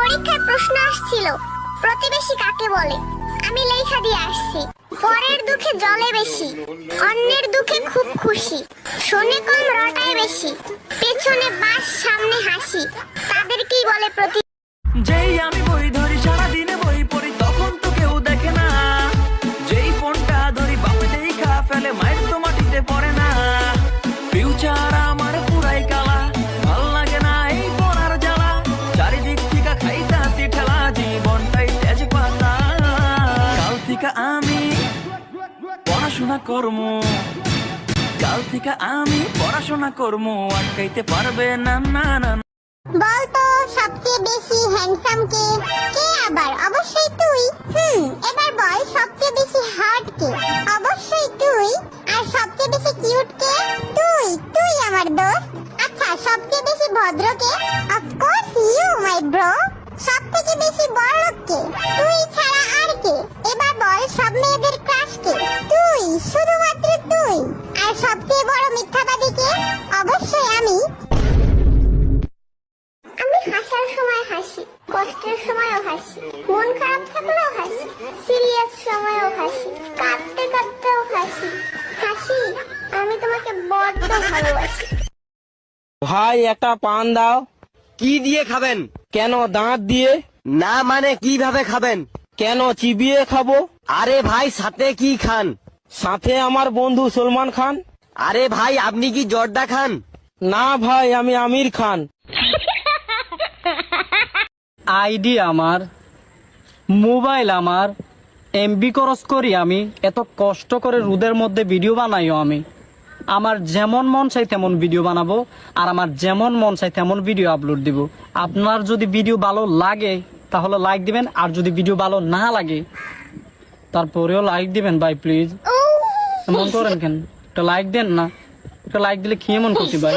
পরীক্ষায় প্রশ্ন আসছিল, প্রতিবেশী কাকে বলে? আমি লেখা দিয়ে আসছি, পরের দুঃখে জলে বেশি, অন্যের দুঃখে খুব খুশি, শোনে কম রটায় বেশি, পেছনে বাস সামনে হাসি, তাদেরকেই বলে প্রতি। যেই আমি বই ধরি সারা দিনে বই পড়ি তখন তো কেউ দেখে না, যেই ফোনটা ধরি বাপে দেখা ফেলে মায়ের তো মাটিতে পড়ে না। ফিউচার আমার পুরাই কালা, ভাল লাগে না এই পড়ার জ্বালা, চারিদিক থেকে খাইতাছি ঠেলা, জীবনটাই তেজ পাতা। কাল থেকে আমি পড়াশোনা করবো, কাল থেকে আমি পড়াশোনা করবো, আটকাইতে পারবে না না না। বলতো সবচেয়ে বেশি হ্যান্ডসাম কে? কে আবার? অবশ্যই তুই। এবার বল সবচেয়ে বেশি হট কে? অবশ্যই তুই। আর সবচেয়ে বেশি কিউট কে? তুই। তুই আমার দোস্ত। আচ্ছা সবচেয়ে বেশি ভদ্র কে? Of course you my bro. সবথেকে বেশি বড়লোক কে? তুই ছাড়া আর কে? এবার বল সব মেয়েদের ক্রাশ কে? তুই, শুধুমাত্র তুই। আর সবচেয়ে বড় মিথ্যাবাদী কে? অবশ্যই আমি। আমি হাসার সময় হাসি, কষ্টের সময়ও হাসি, মন খারাপ থাকলেও হাসি, সিরিয়াস সময়ও হাসি, কাঁদতে কাঁদতেও হাসি। হাসি, আমি তোমাকে বড্ড ভালোবাসি। ভাই একটা পান দাও। কি দিয়ে খাবেন? কেন, দাঁত দিয়ে? না মানে কিভাবে খাবেন? কেন, চিবিয়ে খাবো? আরে ভাই সাথে কি খান? সাথে আমার বন্ধু সলমান খান। আরে ভাই আপনি কি জর্দা খান? না ভাই, আমি আমির খান। আইডি আমার, মোবাইল আমার, এমবি খরচ করি আমি, এত কষ্ট করে রোদের মধ্যে ভিডিও বানাইও আমি। আমার যেমন মন চাই তেমন ভিডিও বানাবো, আর আমার যেমন মন চাই তেমন ভিডিও আপলোড দিব। আপনার যদি ভিডিও ভালো লাগে তাহলে লাইক দিবেন, আর যদি ভিডিও ভালো না লাগে তারপরেও লাইক দিবেন ভাই প্লিজ। মন করেন কেন? একটা লাইক দেন না, একটা লাইক দিলে কি এমন করছি ভাই।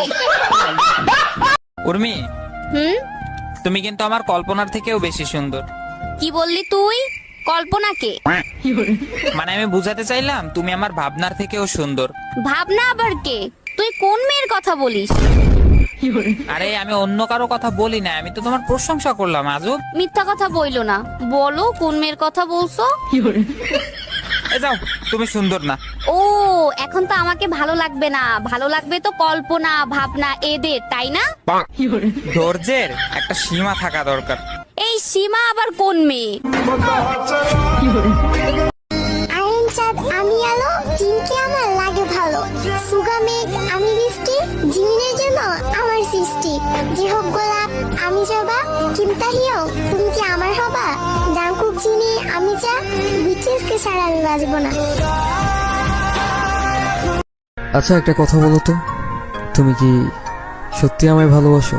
উর্মি, তুমি কিন্তু আমার কল্পনার থেকেও বেশি সুন্দর। কি বললি তুই? কল্পনাকে? মানে আমি বুঝাতে চাইলাম তুমি আমার ভাবনার থেকেও সুন্দর। ভাবনা আবার কে? তুই কোন মেয়ের কথা বলিস? আরে আমি অন্য কারো কথা বলি না, আমি তো তোমার প্রশংসা করলাম। আজব মিথ্যা কথা বইলো না, বলো কোন মেয়ের কথা বলছো? এ যাও, তুমি সুন্দর না। ও, এখন তো আমাকে ভালো লাগবে না, ভালো লাগবে তো কল্পনা ভাবনা এদের, তাই না? ধৈর্যের একটা সীমা থাকা দরকার। এই সীমা আবার কোন মেয়ে? আইন চাঁদ আমি আলো, জিনকে আমার লাগে ভালো, সুগা মেঘ আমি বৃষ্টি, জিমিনের জন্য আমার সৃষ্টি। যে হোক গোলাপ আমি জবা, কিমতাহিও তুমি কি আমার হবা? জাংকুক চিনি আমি চা, বিটিএসকে ছাড়া আমি বাজবো না। আচ্ছা একটা কথা বলো তো, তুমি কি সত্যি আমায় ভালোবাসো?